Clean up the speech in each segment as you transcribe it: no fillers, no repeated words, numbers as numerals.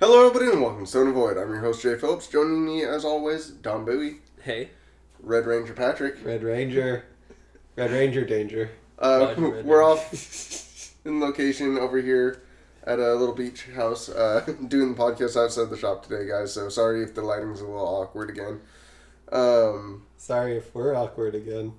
Hello, everybody, and welcome to Stone and Void. I'm your host, Jay Phillips. Joining me, as always, Don Bowie. Hey. Red Ranger Patrick. Red Ranger danger. We're off in location over here at a little beach house doing the podcast outside the shop today, guys. So sorry if the lighting's a little awkward again. Sorry if we're awkward again.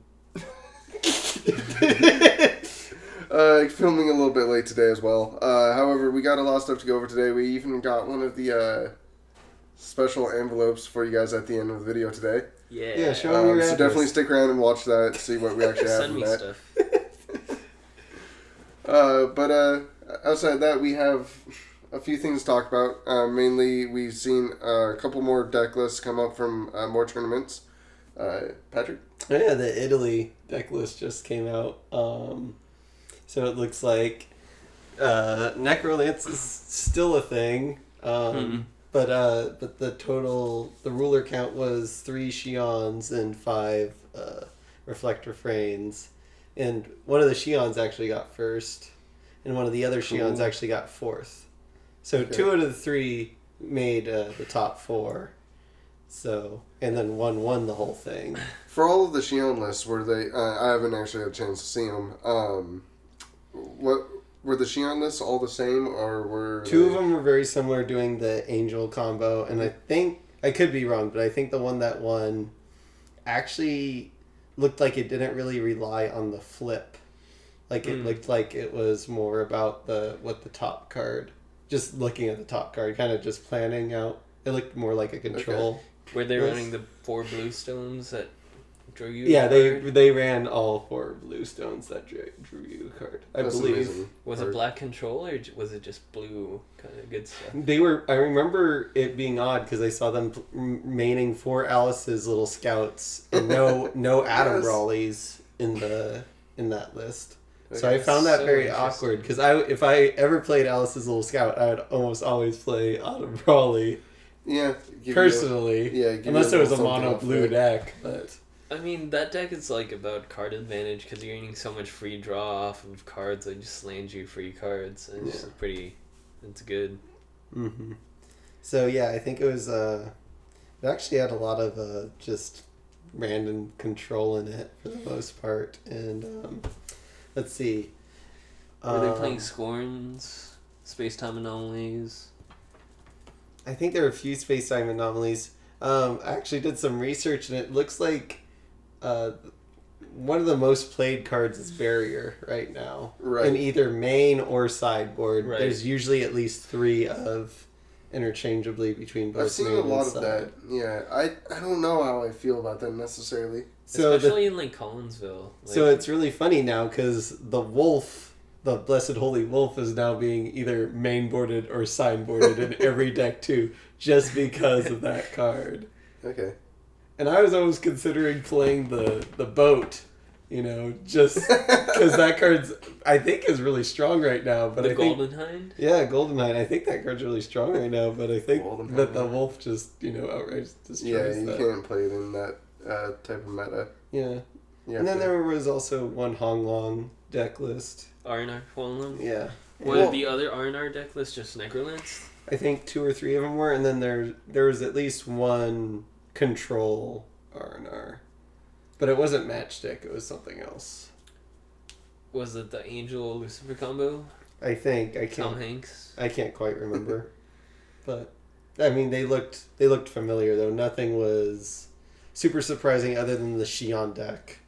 Filming a little bit late today as well. However, we got a lot of stuff to go over today. We even got one of the special envelopes for you guys at the end of the video today. Yeah, show me your address. So definitely stick around and watch that, see what we actually have. Send me stuff. But outside that, we have a few things to talk about. Mainly, we've seen a couple more deck lists come up from more tournaments. Patrick? Oh, yeah, the Italy deck list just came out. So it looks like Necrolance is still a thing. But the ruler count was 3 Xions and 5 Reflector Frains. And one of the Xions actually got first, and one of the other Xions actually got fourth. So 2 out of the 3 made the top 4. So, and then one won the whole thing. For all of the Xion lists, were they... I haven't actually had a chance to see them. What were the Xion lists all the same, or were 2 of them were very similar, doing the Angel combo, and I think, I could be wrong, but I think the one that won actually looked like it didn't really rely on the flip. Like, it looked like it was more about the top card. Just looking at the top card, kind of just planning out. It looked more like a control. Okay. Were they running the 4 blue stones that drew you? Yeah, they ran all 4 blue stones that drew you a card. That's believe. amazing. Was it black control, or was it just blue kind of good stuff? They were. I remember it being odd because I saw them maining 4 Alice's little scouts and no Adam Raleighs in that list. Okay. So I found that very awkward because if I ever played Alice's little scout, I would almost always play Adam Raleigh. Yeah, personally. Unless it was a mono blue deck, but. I mean, that deck is like about card advantage because you're getting so much free draw off of cards that just land you free cards. And it's it's good. Mm-hmm. So yeah, I think it was, it actually had a lot of just random control in it for the most part. And let's see. Were they playing Scorns, Space-Time Anomalies? I think there were a few space-time anomalies. I actually did some research, and it looks like one of the most played cards is Barrier right now. Right. In either main or sideboard. Right. There's usually at least 3 of interchangeably between both. I've seen main a lot and of that. Yeah, I don't know how I feel about that necessarily. So especially in like Collinsville. So it's really funny now because the Wolf... The Blessed Holy Wolf is now being either mainboarded or sideboarded in every deck too, just because of that card. Okay. And I was always considering playing the boat, just because that card's, I think, is really strong right now. But the Golden Hind? Yeah, Golden Hind. I think that card's really strong right now, but I think that the Wolf just, outright destroys you can't play it in that type of meta. Yeah. And then there was also one Hong Long deck list. Arnar Huanglong? Yeah. Were the other Arnar deck list just Necrolance? I think 2 or 3 of them were, and then there was at least one control Arnar. But it wasn't Matchstick, it was something else. Was it the Angel Lucifer combo? I think. Tom Hanks? I can't quite remember. But, I mean, they looked familiar, though. Nothing was super surprising other than the Xion deck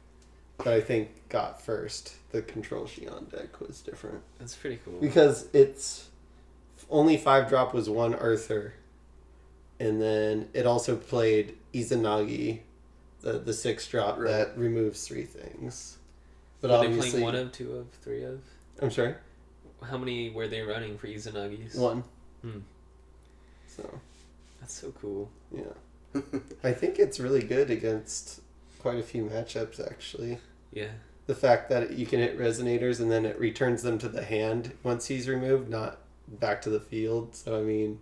that I think got first. The control Xion deck was different. That's pretty cool. Because it's only 5-drop was 1 Arthur. And then it also played Izanagi, the 6-drop that removes 3 things. But were obviously, they playing 1 of, 2 of, 3 of? I'm sorry? How many were they running for Izanagi's? 1. So. That's so cool. Yeah. I think it's really good against quite a few matchups, actually. Yeah. The fact that you can hit resonators and then it returns them to the hand once he's removed, not back to the field. So, I mean,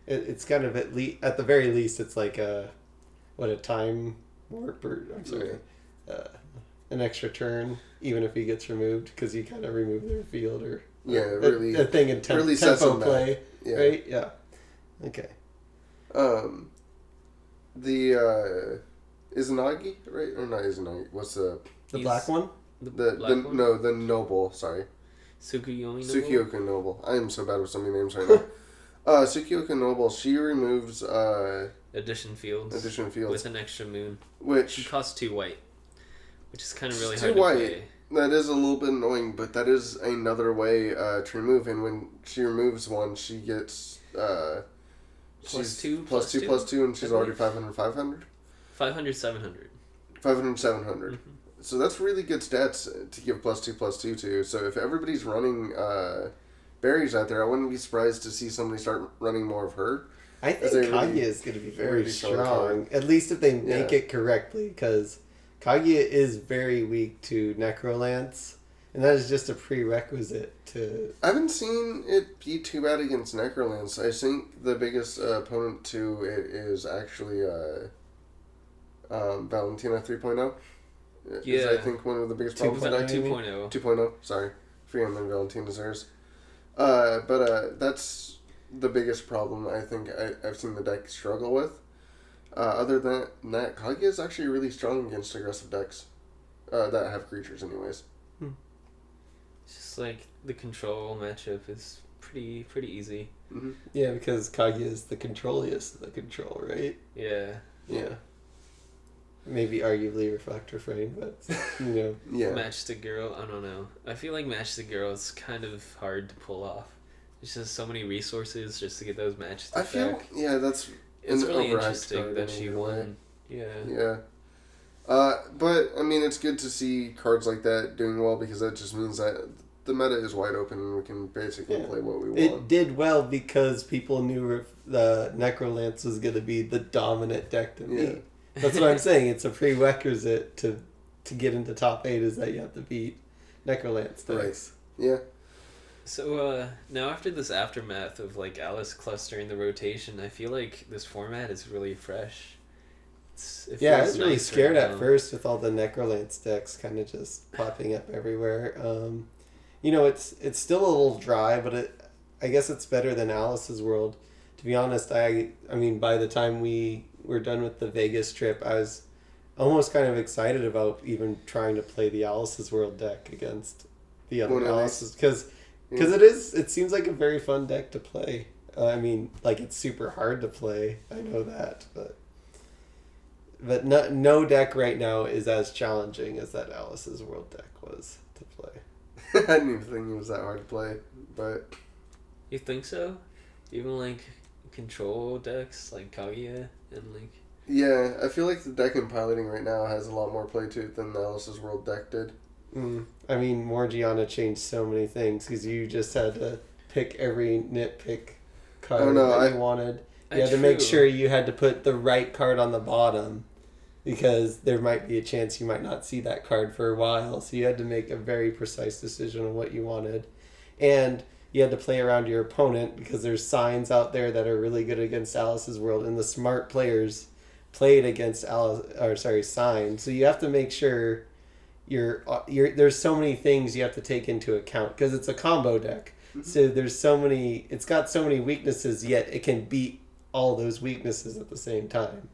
it's kind of at the very least, it's like a time warp, or I'm sorry, an extra turn, even if he gets removed, because you kind of remove their field or really a thing in really tempo them play, yeah. right? Yeah. Okay. The Izanagi, right? Or not Izanagi? What's the Black one? the noble? Sorry, Tsukioka Noble. I am so bad with so many names right now. Tsukioka Noble. She removes Addition fields with an extra moon, which it costs 2 white, which is kind of really hard too to white. play. That is a little bit annoying, but that is another way to remove. And when she removes one, she gets Plus two, and she's already 500, 500? 500, 700. 500, 700. So that's really good stats to give +2/+2 to. So if everybody's running berries out there, I wouldn't be surprised to see somebody start running more of her. I think Kaguya is going to be very strong, at least if they make it correctly, because Kaguya is very weak to Necrolance, and that is just a prerequisite to... I haven't seen it be too bad against Necrolance. I think the biggest opponent to it is actually Valentina 3.0. Yeah. Is, I think, one of the biggest problems. 2.0. 2.0, sorry. Freeman and Valentina's hers. But that's the biggest problem I think I've seen the deck struggle with. Other than that, Kaguya is actually really strong against aggressive decks that have creatures anyways. It's just like the control matchup is pretty easy. Mm-hmm. Yeah, because Kaguya is the controlliest of the control, right? Yeah. Maybe arguably Reflector Frame, but, you know. Yeah. Matchstick Girl, I don't know. I feel like Matchstick Girl is kind of hard to pull off. There's just so many resources just to get those matches. I feel, that's... It's really interesting that she won. Yeah. Yeah. But, I mean, it's good to see cards like that doing well because that just means that the meta is wide open and we can basically play what we want. It did well because people knew the Necrolance was going to be the dominant deck to beat. That's what I'm saying. It's a prerequisite to get into top 8 is that you have to beat Necrolance decks. Right. Yeah. So now after this aftermath of like Alice clustering the rotation, I feel like this format is really fresh. I was really scared at first with all the Necrolance decks kind of just popping up everywhere. You know, it's still a little dry, but I guess it's better than Alice's World. To be honest, I mean, by the time we were done with the Vegas trip, I was almost kind of excited about even trying to play the Alice's World deck against the other Alice's, because it seems like a very fun deck to play. I mean, like, it's super hard to play. I know that, but no deck right now is as challenging as that Alice's World deck was to play. I didn't even think it was that hard to play, but... You think so? Even, like, control decks, like Kaguya, and, like... Yeah, I feel like the deck in piloting right now has a lot more play to it than the Alice's World deck did. I mean, Morgiana changed so many things, because you just had to pick every nitpick card that you wanted. You had to make sure you had to put the right card on the bottom, because there might be a chance you might not see that card for a while. So you had to make a very precise decision on what you wanted. And you had to play around your opponent, because there's signs out there that are really good against Alice's World, and the smart players played against signs. So you have to make sure there's so many things you have to take into account, because it's a combo deck. So it's got so many weaknesses, yet it can beat all those weaknesses at the same time.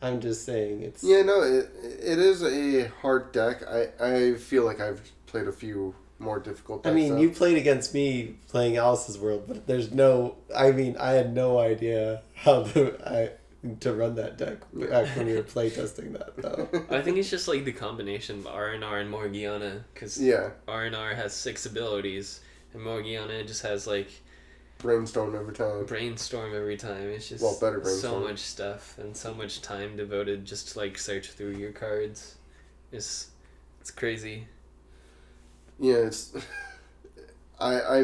I'm just saying it's... Yeah, no, it is a hard deck. I feel like I've played a few more difficult decks. I mean, you played against me playing Alice's World, but there's no... I mean, I had no idea how to run that deck back when we were playtesting that, though. I think it's just like the combination of R&R and Morgiana, because R&R has 6 abilities, and Morgiana just has like... Brainstorm every time. It's just better so much stuff and so much time devoted just to like search through your cards. It's crazy. Yeah, I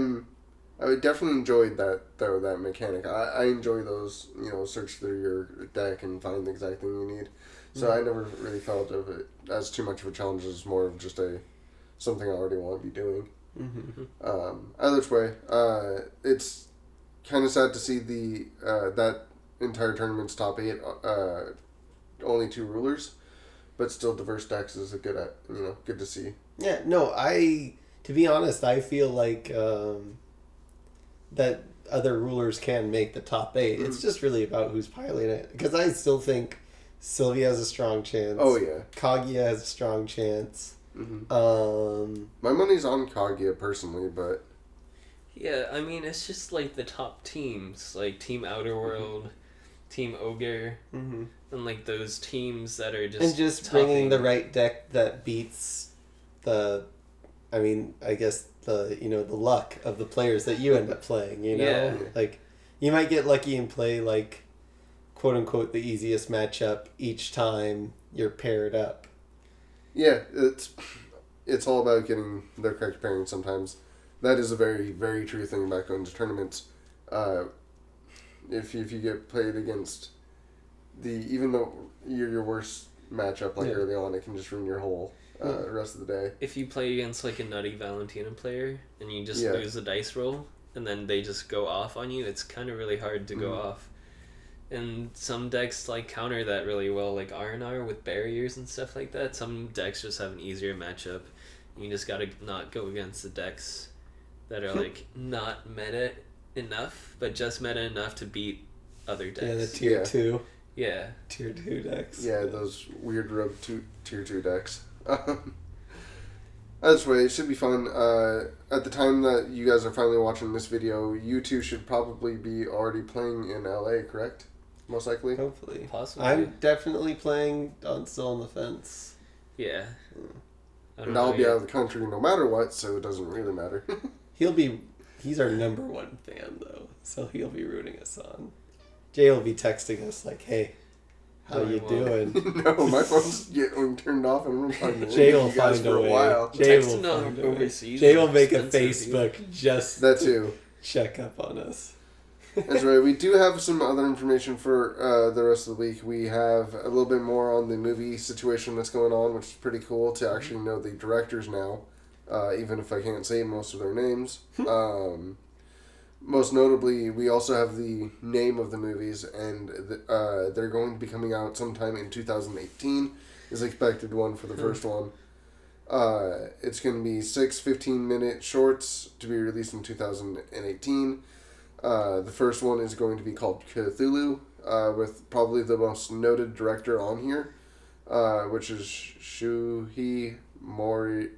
definitely enjoyed that though, that mechanic. I enjoy those, search through your deck and find the exact thing you need. So I never really felt of it as too much of a challenge. It's more of just something I already want to be doing. Either way, it's kind of sad to see that entire tournament's top 8 only 2 rulers, but still diverse decks is good to see. Yeah, no, to be honest, I feel like that other rulers can make the top 8. Mm-hmm. It's just really about who's piloting it. Because I still think Sylvia has a strong chance. Oh, yeah. Kaguya has a strong chance. Mm-hmm. My money's on Kaguya, personally, but... Yeah, I mean, it's just, like, the top teams. Like, Team Outer World, Team Ogre, and, like, those teams that are just... And just bringing the right deck that beats the... I mean, I guess the luck of the players that you end up playing, you know? Yeah. Like, you might get lucky and play, like, quote-unquote, the easiest matchup each time you're paired up. Yeah, it's all about getting the correct pairing sometimes. That is a very, very true thing about going to tournaments. If you get played against even though your worst matchup, like early on, it can just ruin your whole... rest of the day. If you play against like a nutty Valentina player and you just lose the dice roll and then they just go off on you, it's kind of really hard to go off. And some decks like counter that really well, like R&R with barriers and stuff like that. Some decks just have an easier matchup. You just gotta not go against the decks that are like not meta enough, but just meta enough to beat other decks. Yeah, the tier 2. Yeah. Tier 2 decks. Yeah, those weird rogue tier 2 decks. That's way, it should be fun. At the time that you guys are finally watching this video, you two should probably be already playing in LA, correct? Most likely? Hopefully. Possibly. I'm definitely playing still on the fence. Yeah. And I'll be out of the country no matter what, so it doesn't really matter. He's our number 1 fan, though, so he'll be rooting us on. Jay will be texting us like, hey, how you doing? No, my phone's getting turned off and I'm talking to Jay will you guys find for a way. while. Jay will Texting find a way. overseas. Jay will make a Expensive, Facebook just That too. check up on us. That's right. We do have some other information for the rest of the week. We have a little bit more on the movie situation that's going on, which is pretty cool to actually know the directors now, even if I can't say most of their names. Most notably, we also have the name of the movies, and they're going to be coming out sometime in 2018, is expected one for the first one. It's going to be 6 15-minute shorts to be released in 2018. The first one is going to be called Cthulhu, with probably the most noted director on here, which is Shuhei Mori.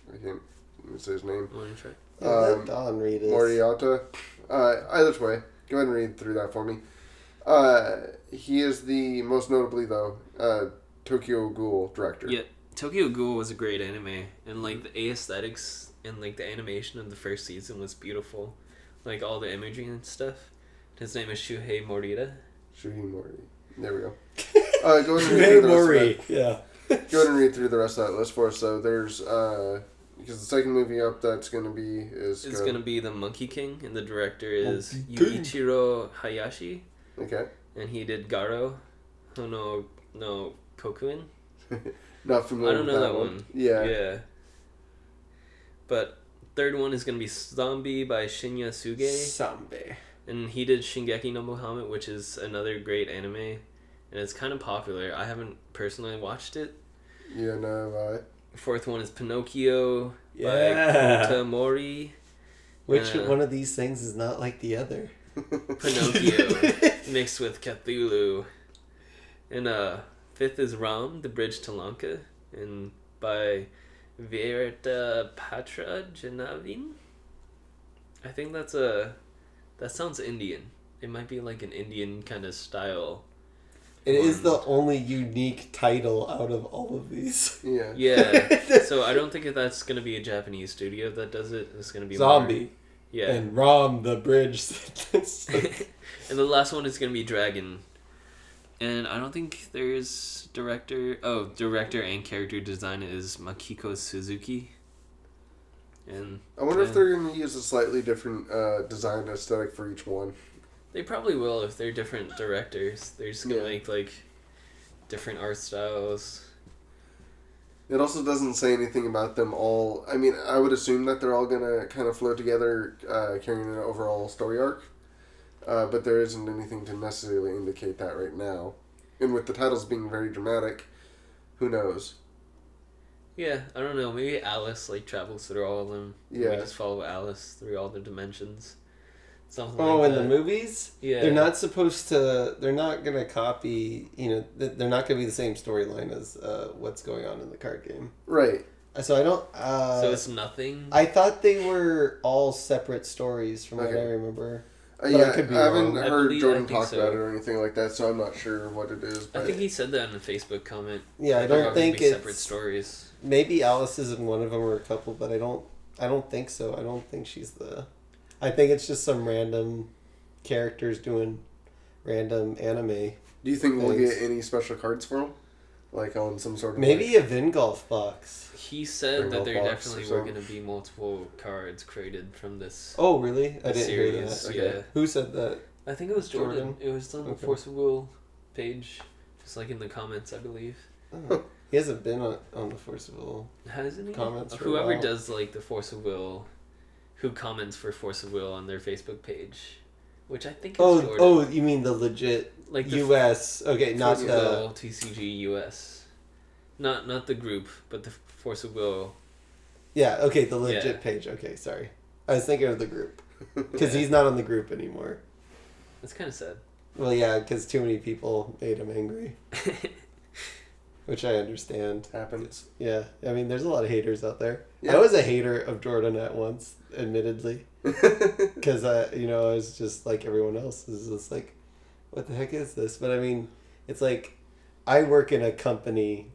I can't say his name. Let Don read it. Moriata. Either way, go ahead and read through that for me. He is the most notably though Tokyo Ghoul director. Yeah, Tokyo Ghoul was a great anime, and like the aesthetics and like the animation of the first season was beautiful, like all the imagery and stuff. His name is Shuhei Morita. Shuhei Mori. There we go. Go ahead and read through the rest of that. Yeah. Go ahead and read through the rest of that list for us. So there's because the second movie up that's going to be is... It's going to be The Monkey King, and the director is Monkey King. Yuichiro Hayashi. Okay. And he did Garo no Kokuin. Not familiar I don't with know that one. Yeah. Yeah. But third one is going to be Zombie by Shinya Suge. Zombie. And he did Shingeki no Bahamut, which is another great anime. And it's kind of popular. I haven't personally watched it. Yeah, no, Fourth one is Pinocchio by Yeah. Kota Mori. Which one of these things is not like the other? Pinocchio mixed with Cthulhu. And fifth is Ram, The Bridge to Lanka, and by Verta Patra Janavin. I think that sounds Indian. It might be like an Indian kind of style. It is the only unique title out of all of these. Yeah. Yeah. So I don't think that's going to be a Japanese studio that does it. It's going to be Zombie. More, yeah. And Ram, the bridge. And the last one is going to be Dragon. And I don't think there's director and character design is Makiko Suzuki. And I wonder if they're going to use a slightly different design aesthetic for each one. they probably will if they're different directors. They're just going to make like different art styles. It also doesn't say anything about them all. I mean, I would assume that they're all going to kind of flow together, carrying an overall story arc. But there isn't anything to necessarily indicate that right now. And with the titles being very dramatic, who knows? Yeah, I don't know. Maybe Alice like travels through all of them. Yeah. We just follow Alice through all the dimensions. Something Oh, like in that. the movies? Yeah. They're not supposed to... They're not going to copy... they're not going to be the same storyline as what's going on in the card game. Right. So I don't... so it's nothing? I thought they were all separate stories from what I remember. Yeah, I could be haven't wrong. heard Jordan talk so. about it or anything like that, so I'm not sure what it is. But I think he said that in a Facebook comment. Yeah, I They're don't think it's... separate stories. Maybe Alice is in one of them or a couple, but I don't think so. I don't think she's the... I think it's just some random characters doing random anime. Do you think we'll get any special cards for them? Like on some sort of... Maybe a Vingolf box. He said that there definitely were going to be multiple cards created from this. Oh, really? I didn't series. hear that. Okay. Yeah. Who said that? I think it was Jordan. It was on the Force of Will page. Just like in the comments, I believe. Oh. He hasn't been on the Force of Will hasn't he? comments for Whoever a while. does like the Force of Will, who comments for Force of Will on their Facebook page, which I think is Jordan. Oh, you mean the legit like the U.S. Okay, not Force of the... Will TCG US. Not the group, but the Force of Will. Yeah, okay, the legit page. Okay, sorry. I was thinking of the group. Because he's not on the group anymore. That's kind of sad. Well, yeah, because too many people made him angry. Which I understand. Happens. Yeah, I mean, there's a lot of haters out there. Yeah. I was a hater of Jordan at once, admittedly. Because, I was just like everyone else. Is just like, what the heck is this? But I mean, it's like, I work in a company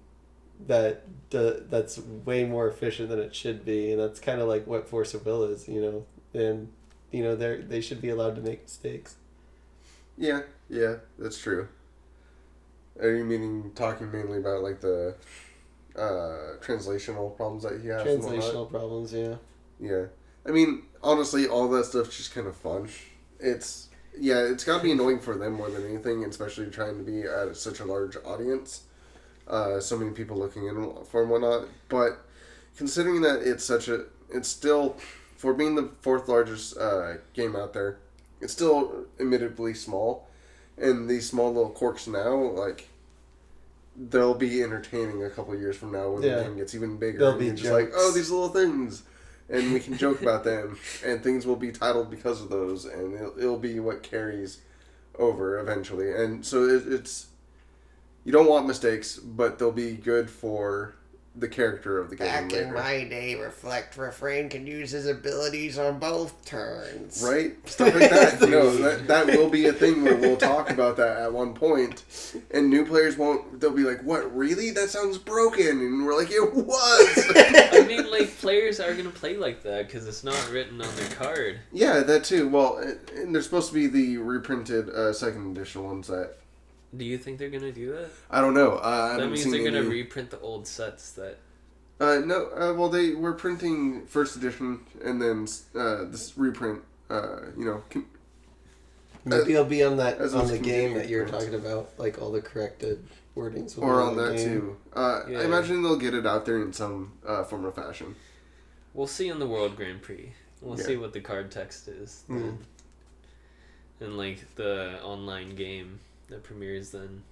that's way more efficient than it should be, and that's kind of like what Force of Will is, and they should be allowed to make mistakes. Yeah, that's true. Are you meaning talking mainly about like the translational problems that he has? Translational problems, yeah. Yeah, I mean, honestly, all that stuff's just kind of fun. It's got to be annoying for them more than anything, especially trying to be at such a large audience. So many people looking in for and whatnot. But considering that it's still, for being the fourth largest game out there, it's still admittedly small. And these small little quirks now, like, they'll be entertaining a couple of years from now when the game gets even bigger. They'll be just like, oh, these little things. And we can joke about them. And things will be titled because of those. And it'll be what carries over eventually. And so it's... You don't want mistakes, but they'll be good for the character of the game. Back in my day, Refrain can use his abilities on both turns. Right? Stuff like that. That will be a thing where we'll talk about that at one point. And new players they'll be like, what, really? That sounds broken. And we're like, it was! I mean, like, players are going to play like that because it's not written on their card. Yeah, that too. Well, and there's supposed to be the reprinted second edition ones that... Do you think they're gonna do that? I don't know. That means they're gonna reprint the old sets that... No, well, they were printing first edition and then this reprint, Maybe it'll be on that on the game convenient that you're talking about, like all the corrected wordings. Or on that too. I imagine they'll get it out there in some form or fashion. We'll see in the World Grand Prix. We'll see what the card text is. Mm. And like the online game that premieres then.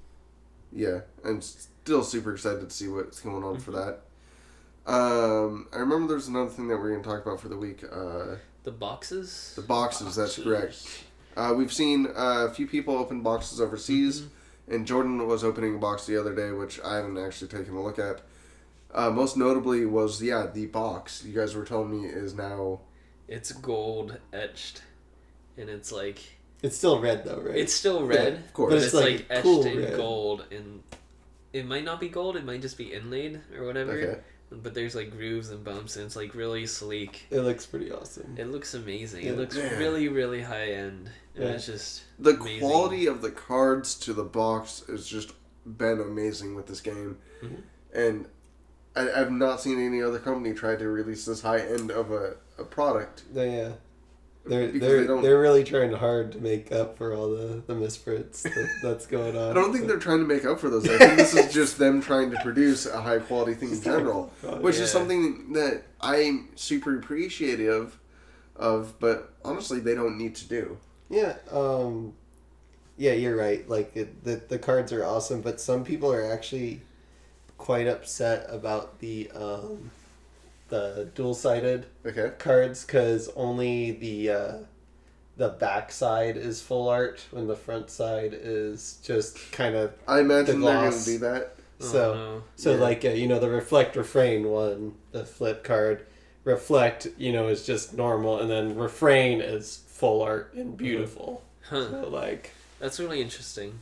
Yeah, I'm still super excited to see what's going on for that. I remember there's another thing that we're going to talk about for the week. The boxes? The boxes, that's correct. We've seen a few people open boxes overseas, and Jordan was opening a box the other day, which I haven't actually taken a look at. Most notably was, the box. You guys were telling me is now... It's gold etched, and it's like... It's still red though, right? It's still red, of course. but it's like etched cool in red. gold, and it might not be gold, it might just be inlaid or whatever. Okay. But there's like grooves and bumps, and it's like really sleek. It looks pretty awesome. It looks amazing. Yeah. It looks really, really high end, and it's just The amazing. quality of the cards to the box has just been amazing with this game. Mm-hmm. And I've not seen any other company try to release this high end of a product. Yeah. They're Because they're really trying hard to make up for all the misprints that's going on. I don't think they're trying to make up for those. I think this is just them trying to produce a high quality thing in general, which is something that I'm super appreciative of. But honestly, they don't need to do. Yeah. Yeah, you're right. Like the cards are awesome, but some people are actually quite upset about the dual-sided Okay. cards because only the back side is full art when the front side is just kind of I imagine the they're going gloss. to do that. Like the reflect refrain one, the flip card, reflect is just normal, and then refrain is full art and beautiful. So like that's really interesting.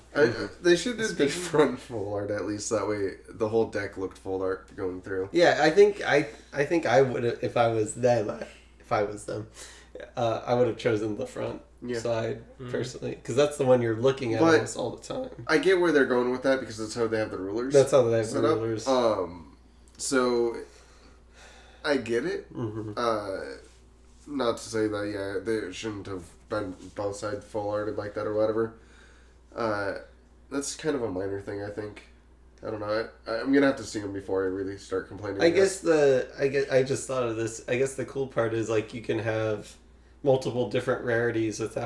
They should do the front full art at least, that way the whole deck looked full art going through. Yeah, I think I would, if I was them, I would have chosen the front side personally, because that's the one you're looking at almost all the time. I get where they're going with that because that's how they have the rulers. That's how they have the rulers. So I get it. Not to say that they shouldn't have been both sides full arted like that or whatever. That's kind of a minor thing, I think. I don't know. I'm gonna have to see them before I really start complaining. I just thought of this. I guess the cool part is like you can have multiple different rarities and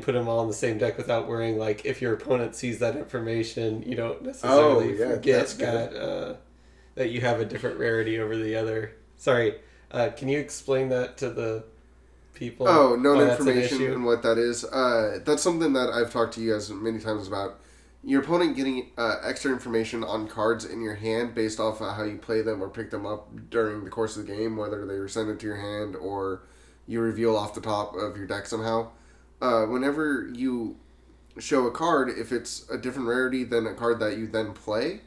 put them all in the same deck without worrying. Like if your opponent sees that information, you don't necessarily forget that you have a different rarity over the other. Sorry, can you explain that to the people? Oh, known information and what that is. That's something that I've talked to you guys many times about. Your opponent getting extra information on cards in your hand based off of how you play them or pick them up during the course of the game, whether they were sent into your hand or you reveal off the top of your deck somehow. Whenever you show a card, if it's a different rarity than a card that you then play,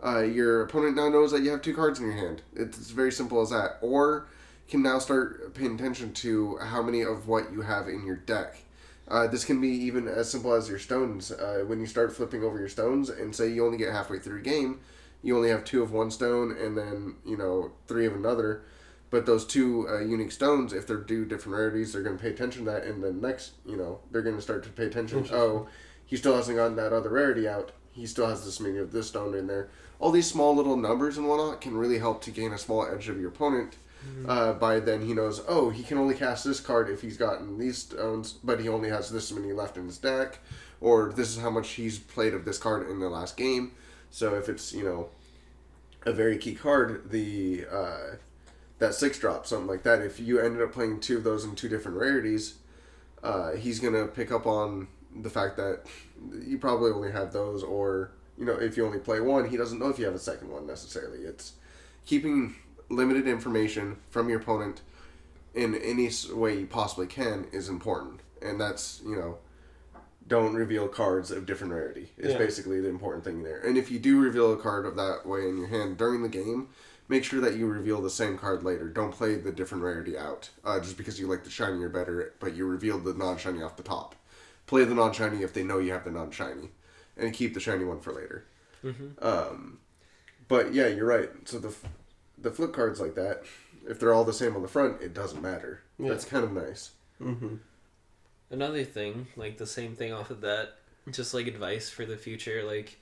your opponent now knows that you have two cards in your hand. It's very simple as that. Or can now start paying attention to how many of what you have in your deck. This can be even as simple as your stones. When you start flipping over your stones and say you only get halfway through a game, you only have 2 of one stone and then 3 of another. But those 2 unique stones, if they're due different rarities, they're going to pay attention to that, and then next, they're going to start to pay attention. Oh, he still hasn't gotten that other rarity out. He still has this many of this stone in there. All these small little numbers and whatnot can really help to gain a small edge of your opponent. By then he knows, he can only cast this card if he's gotten these stones, but he only has this many left in his deck, or this is how much he's played of this card in the last game. So if it's, a very key card, that 6-drop, something like that, if you ended up playing 2 of those in 2 different rarities, he's going to pick up on the fact that you probably only have those, or, if you only play 1, he doesn't know if you have a second one necessarily. It's keeping limited information from your opponent in any way you possibly can is important. And that's, don't reveal cards of different rarity is basically the important thing there. And if you do reveal a card of that way in your hand during the game, make sure that you reveal the same card later. Don't play the different rarity out just because you like the shiny or better, but you revealed the non-shiny off the top. Play the non-shiny if they know you have the non-shiny, and keep the shiny one for later. But yeah, you're right. So the flip cards like that, if they're all the same on the front, it doesn't matter. Yeah. That's kind of nice. Another thing, like the same thing off of that, just like advice for the future, like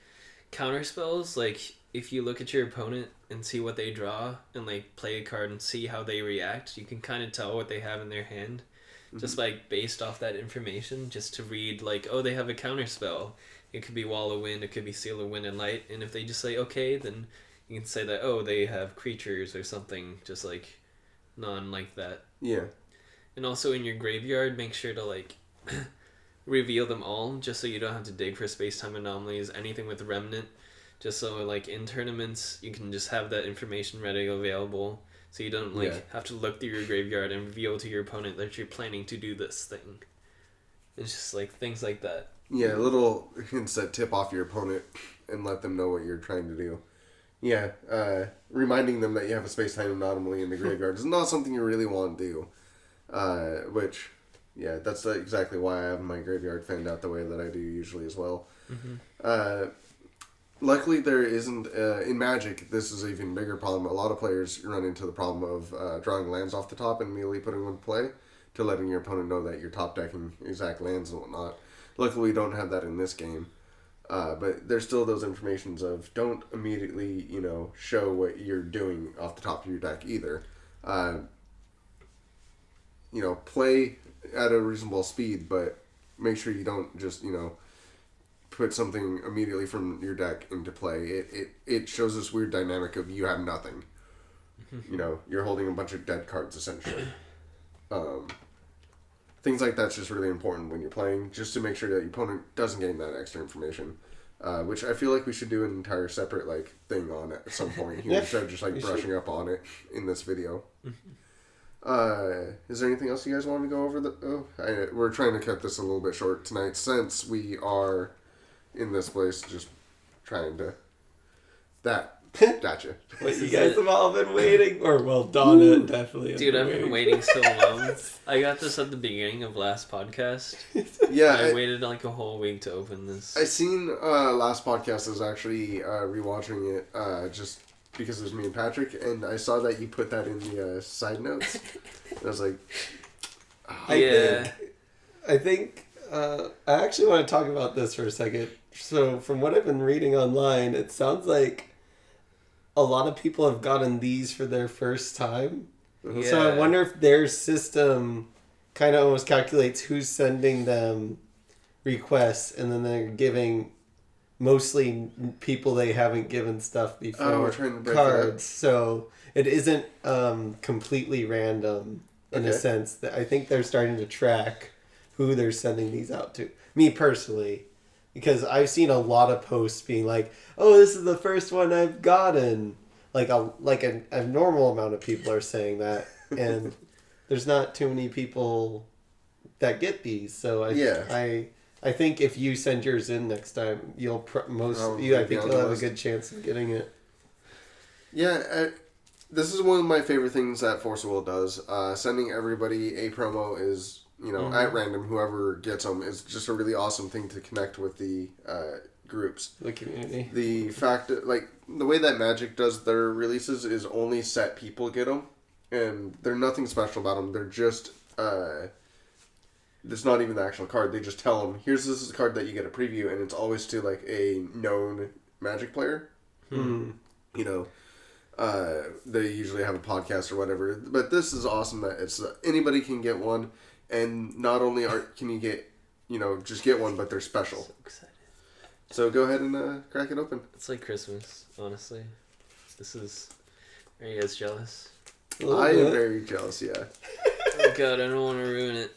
counter spells, like if you look at your opponent and see what they draw and like play a card and see how they react, you can kind of tell what they have in their hand. Just like based off that information, just to read like, they have a counter spell. It could be Wall of Wind, it could be Seal of Wind and Light, and if they just say okay, then you can say that they have creatures or something just like non like that. Yeah. And also in your graveyard, make sure to like reveal them all, just so you don't have to dig for space-time anomalies, anything with Remnant, just so like in tournaments you can just have that information ready available. So you don't have to look through your graveyard and reveal to your opponent that you're planning to do this thing. It's just like things like that. Yeah, little hints that tip off your opponent and let them know what you're trying to do. Yeah, reminding them that you have a space-time anomaly in the graveyard is not something you really want to do. That's exactly why I have my graveyard fanned out the way that I do usually as well. Luckily, there isn't... in Magic, this is an even bigger problem. A lot of players run into the problem of drawing lands off the top and immediately putting them in play to letting your opponent know that you're top decking exact lands and whatnot. Luckily, we don't have that in this game. But there's still those informations of don't immediately, show what you're doing off the top of your deck either. Play at a reasonable speed, but make sure you don't just, put something immediately from your deck into play. It shows this weird dynamic of you have nothing. You're holding a bunch of dead cards essentially. things like that's just really important when you're playing, just to make sure that your opponent doesn't gain that extra information. Which I feel like we should do an entire separate thing on it at some point here instead of just brushing up on it in this video. Is there anything else you guys want to go over? We're trying to cut this a little bit short tonight since we are in this place just trying to... Gotcha. What, you guys have all been waiting? Or, well, Donna definitely has Dude, I've been waiting so long. I got this at the beginning of last podcast. Yeah. I waited a whole week to open this. I seen last podcast. I was actually rewatching it just because it was me and Patrick, and I saw that you put that in the side notes. And I was like... Oh. I think I actually want to talk about this for a second. So, from what I've been reading online, it sounds like a lot of people have gotten these for their first time. Yeah. So I wonder if their system kind of almost calculates who's sending them requests, and then they're giving mostly people they haven't given stuff before cards. So it isn't completely random in a sense. That I think they're starting to track who they're sending these out to. Me personally. Because I've seen a lot of posts being like, "Oh, this is the first one I've gotten." Like a normal amount of people are saying that, and there's not too many people that get these. So I think if you send yours in next time, you'll have a good chance of getting it. Yeah, this is one of my favorite things that Force of Will does. Sending everybody a promo is. At random, whoever gets them is just a really awesome thing to connect with the groups. The community. The fact that, the way that Magic does their releases is only set people get them, and they're nothing special about them. They're just, it's not even the actual card. They just tell them, this is the card that you get a preview, and it's always to, a known Magic player. They usually have a podcast or whatever, but this is awesome that it's anybody can get one. And not only can you get, just get one, but they're special. So excited. So go ahead and crack it open. It's like Christmas, honestly. Are you guys jealous? I am very jealous, yeah. Oh god, I don't want to ruin it.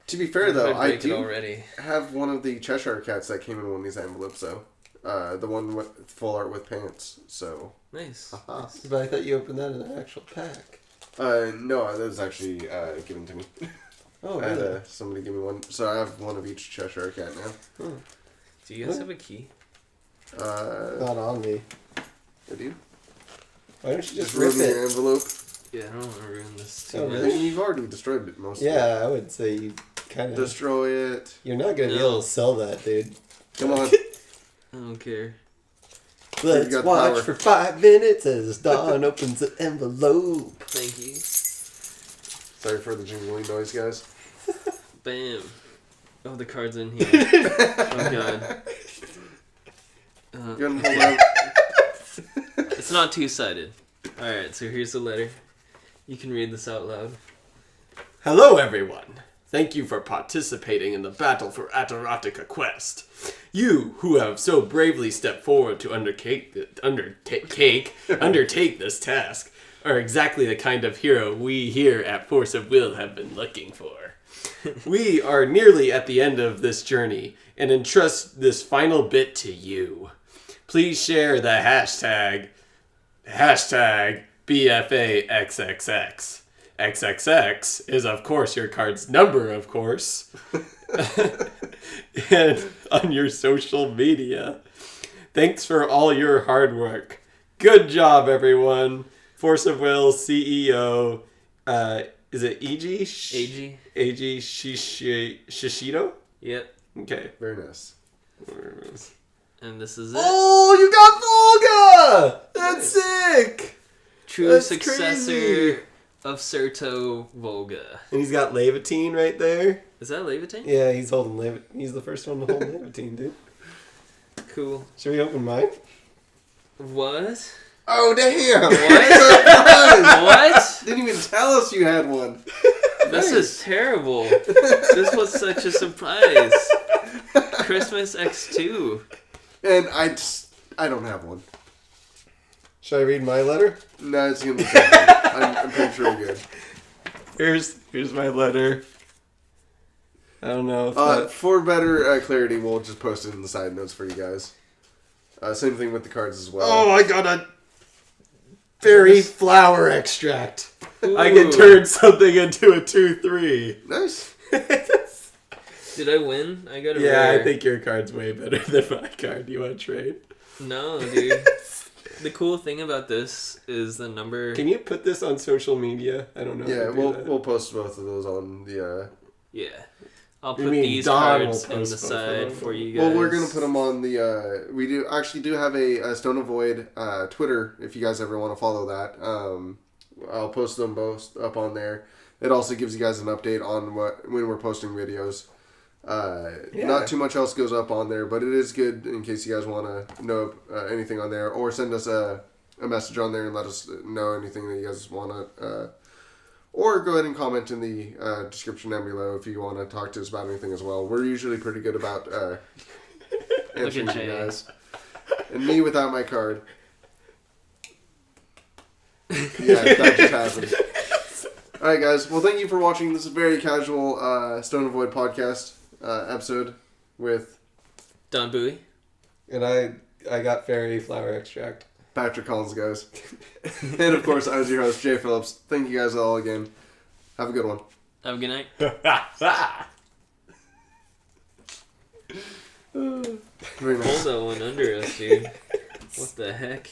To be fair, though, I do already have one of the Cheshire Cats that came in one of these envelopes, though. The one with full art with pants, so... Nice. Nice. But I thought you opened that in an actual pack. No, that was actually given to me. Oh, I really? had somebody give me one. So I have one of each Cheshire Cat now. Do you guys have a key? Not on me. I do. Why don't you just rip it? Your envelope. Yeah, I don't want to ruin this too much. much. You've already destroyed it most of it. Yeah, I would say you kind of... Destroy it. You're not going to be able to sell that, dude. Come on. I don't care. Let's watch for 5 minutes as Dawn opens an envelope. Thank you. Sorry for the jingling noise, guys. Bam. Oh, the card's in here. Oh, God. Hold on. It's not two-sided. Alright, so here's the letter. You can read this out loud. Hello, everyone. Thank you for participating in the battle for Ataratica Quest. You, who have so bravely stepped forward to undertake this task, are exactly the kind of hero we here at Force of Will have been looking for. We are nearly at the end of this journey and entrust this final bit to you. Please share the hashtag BFAXXX. XXX is, of course, your card's number, of course. And on your social media. Thanks for all your hard work. Good job, everyone. Force of Will CEO, is it E.G.? A.G. A.G. Shishido? Yep. Okay. Very nice. And this is it. Oh, you got Volga! That's sick! True successor of Serto Volga. And he's got Levitine right there. Is that Levitine? Yeah, he's holding Levitine. He's the first one to hold Levitine, dude. Cool. Should we open mine? What? Oh, damn! What? What? Didn't even tell us you had one. This is terrible. This was such a surprise. Christmas X2. And I don't have one. Should I read my letter? No, it's gonna be something. I'm pretty sure we're good. Here's my letter. I don't know if for better clarity, we'll just post it in the side notes for you guys. Same thing with the cards as well. Oh, I got a berry flower extract. Ooh. I can turn something into a 2/3. Nice. Did I win? I got a rare. I think your card's way better than my card. You want to trade? No, dude. The cool thing about this is the number... Can you put this on social media? I don't know. Yeah, we'll post both of those on the... Yeah. I'll put these cards in the side for you guys. Well, we're going to put them on the... we do have a Stone of Void Twitter, if you guys ever want to follow that. I'll post them both up on there. It also gives you guys an update on when we're posting videos. Not too much else goes up on there, but it is good in case you guys want to know anything on there, or send us a message on there and let us know anything that you guys want to, or go ahead and comment in the description down below if you want to talk to us about anything as well. We're usually pretty good about answering you guys. And me without my card. Yeah, that just happened. Alright guys, well thank you for watching this very casual Stone of Void podcast episode with Don Bowie. And I got fairy flower extract. Patrick Collins, guys. And of course, I was your host, Jay Phillips. Thank you guys all again. Have a good one. Have a good night. Very nice. Hold that one under us, dude. What the heck?